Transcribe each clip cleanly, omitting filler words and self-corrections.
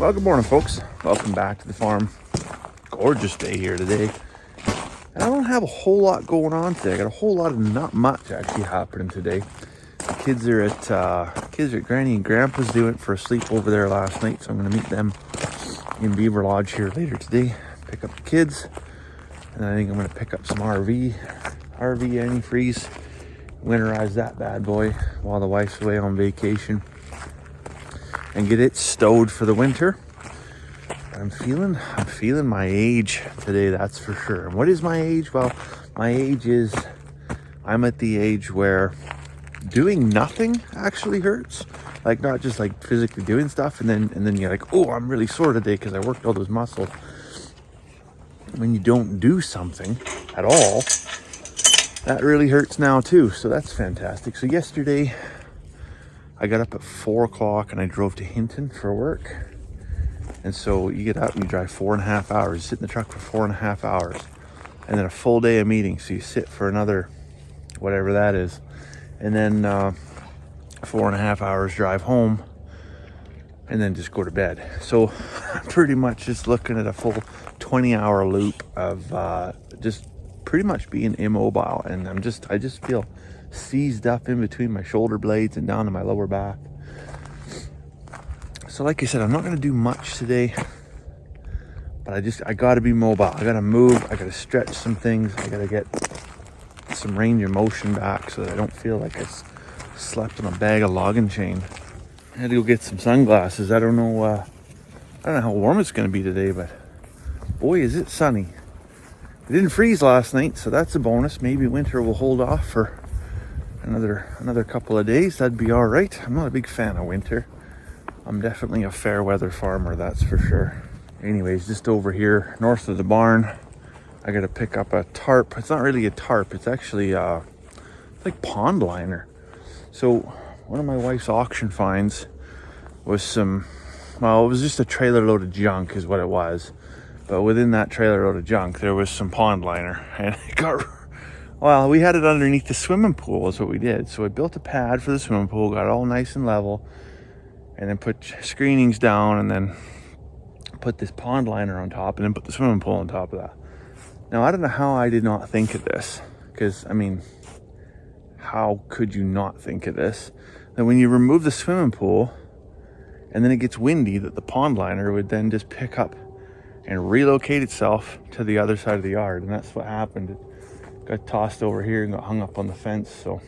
Well, good morning, folks. Welcome back to the farm. Gorgeous day here today. And I don't have a whole lot going on today. I got a whole lot of not much actually happening today. The kids are at Granny and Grandpa's. They went for a sleep over there last night, so I'm going to meet them in Beaver Lodge here later today. Pick up the kids, and I think I'm going to pick up some RV antifreeze, winterize that bad boy while the wife's away on vacation, and get it stowed for the winter. I'm feeling my age today, that's for sure. And what is my age? Well, my age is, I'm at the age where doing nothing actually hurts. Like, not just like physically doing stuff and then you're like, oh, I'm really sore today because I worked all those muscles. When you don't do something at all, that really hurts now too. So that's fantastic. So yesterday I got up at 4 o'clock and I drove to Hinton for work. And so you get up and you drive 4.5 hours, you sit in the truck for 4.5 hours, and then a full day of meetings. So you sit for another, whatever that is. And then 4.5 hours drive home, and then just go to bed. So I'm pretty much just looking at a full 20-hour loop of just pretty much being immobile. And I just feel seized up in between my shoulder blades and down to my lower back. So like I said, I'm not going to do much today, but I got to be mobile. I got to move. I got to stretch some things. I got to get some range of motion back so that I don't feel like I slept on a bag of logging chain. I had to go get some sunglasses. I don't know how warm it's going to be today, but boy, is it sunny. It didn't freeze last night, so that's a bonus. Maybe winter will hold off for another couple of days. That'd be all right. I'm not a big fan of winter. I'm definitely a fair weather farmer, that's for sure. Anyways, just over here north of the barn, I gotta pick up a tarp. It's not really a tarp, it's actually like pond liner. So one of my wife's auction finds was it was just a trailer load of junk is what it was. But within that trailer load of junk, there was some pond liner, and we had it underneath the swimming pool is what we did. So I built a pad for the swimming pool, got it all nice and level, and then put screenings down, and then put this pond liner on top, and then put the swimming pool on top of that. Now, I don't know how I did not think of this, because, I mean, how could you not think of this? That when you remove the swimming pool, and then it gets windy, that the pond liner would then just pick up and relocate itself to the other side of the yard, and that's what happened. It got tossed over here and got hung up on the fence, so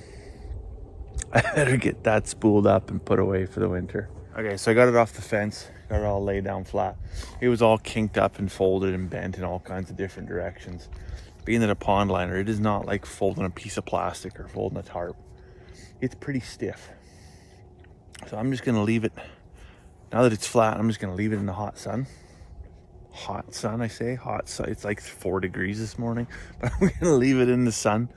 I better get that spooled up and put away for the winter. Okay, so I got it off the fence, got it all laid down flat. It was all kinked up and folded and bent in all kinds of different directions. Being that a pond liner, it is not like folding a piece of plastic or folding a tarp. It's pretty stiff. So I'm just gonna leave it, now that it's flat, I'm just gonna leave it in the hot sun. Hot sun, I say, hot sun. It's like 4 degrees this morning, but I'm gonna leave it in the sun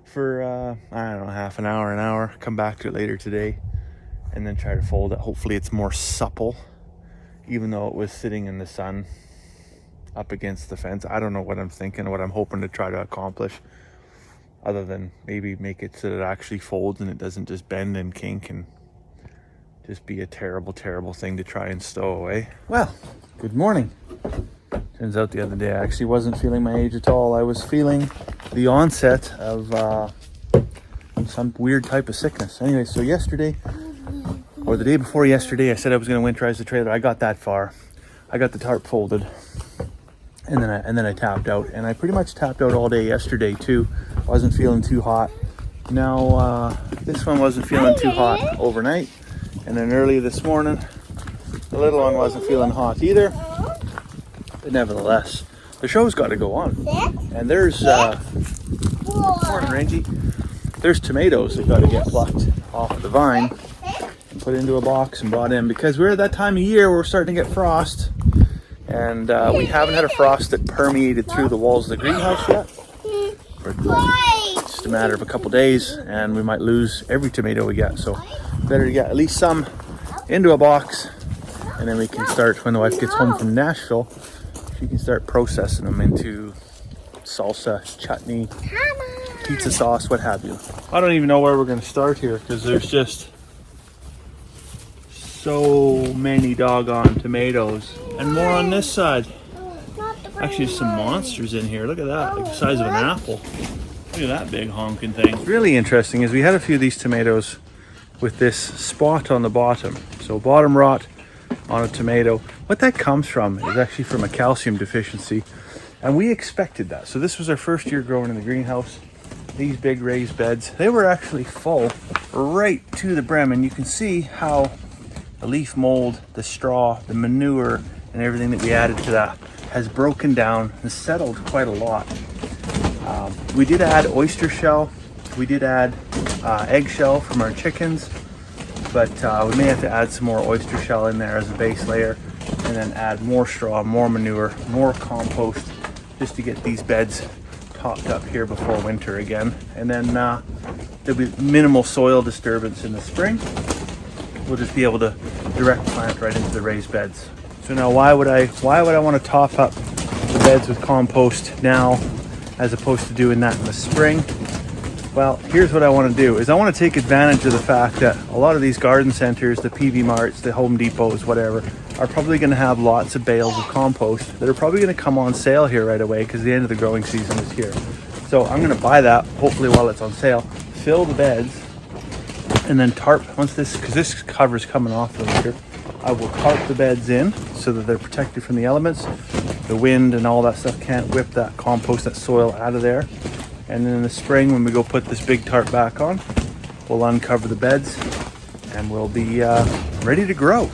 for, I don't know, half an hour, come back to it later today, and then try to fold it. Hopefully it's more supple, even though it was sitting in the sun up against the fence. I don't know what I'm thinking, what I'm hoping to try to accomplish, other than maybe make it so that it actually folds and it doesn't just bend and kink and just be a terrible, terrible thing to try and stow away. Well, good morning. Turns out the other day I actually wasn't feeling my age at all. I was feeling the onset of some weird type of sickness. Anyway, so yesterday, or the day before yesterday, I said I was going to winterize the trailer. I got that far. I got the tarp folded, and then I tapped out. And I pretty much tapped out all day yesterday too. Wasn't feeling too hot. Now this one wasn't feeling too hot overnight, and then early this morning, the little one wasn't feeling hot either. But nevertheless, the show's got to go on. And there's morning, Rangy. There's tomatoes that got to get plucked off of the vine and put into a box and brought in, because we're at that time of year where we're starting to get frost, and we haven't had a frost that permeated through the walls of the greenhouse yet. It's just a matter of a couple days, and we might lose every tomato we get. So better to get at least some into a box, and then we can start, when the wife gets home from Nashville, she can start processing them into salsa, chutney, pizza sauce, what have you. I don't even know where we're going to start here, because there's just So many doggone tomatoes. And more on this side. Actually, there's some monsters in here. Look at that, like the size of an apple. Look at that big honking thing. Really interesting is we had a few of these tomatoes with this spot on the bottom. So bottom rot on a tomato. What that comes from is actually from a calcium deficiency. And we expected that. So this was our first year growing in the greenhouse. These big raised beds, they were actually full right to the brim. And you can see how the leaf mold, the straw, the manure, and everything that we added to that has broken down and settled quite a lot. We did add oyster shell. We did add eggshell from our chickens, but we may have to add some more oyster shell in there as a base layer, and then add more straw, more manure, more compost, just to get these beds topped up here before winter again. And then there'll be minimal soil disturbance in the spring. We'll just be able to direct plant right into the raised beds. So now why would I want to top up the beds with compost now as opposed to doing that in the spring? Well, here's what I want to do is I want to take advantage of the fact that a lot of these garden centers, the PV Marts, the Home Depots, whatever, are probably going to have lots of bales of compost that are probably going to come on sale here right away because the end of the growing season is here. So I'm going to buy that, hopefully while it's on sale, fill the beds, and then tarp, because this cover's coming off the winter, I will tarp the beds in so that they're protected from the elements. The wind and all that stuff can't whip that compost, that soil out of there. And then in the spring, when we go put this big tarp back on, we'll uncover the beds and we'll be ready to grow.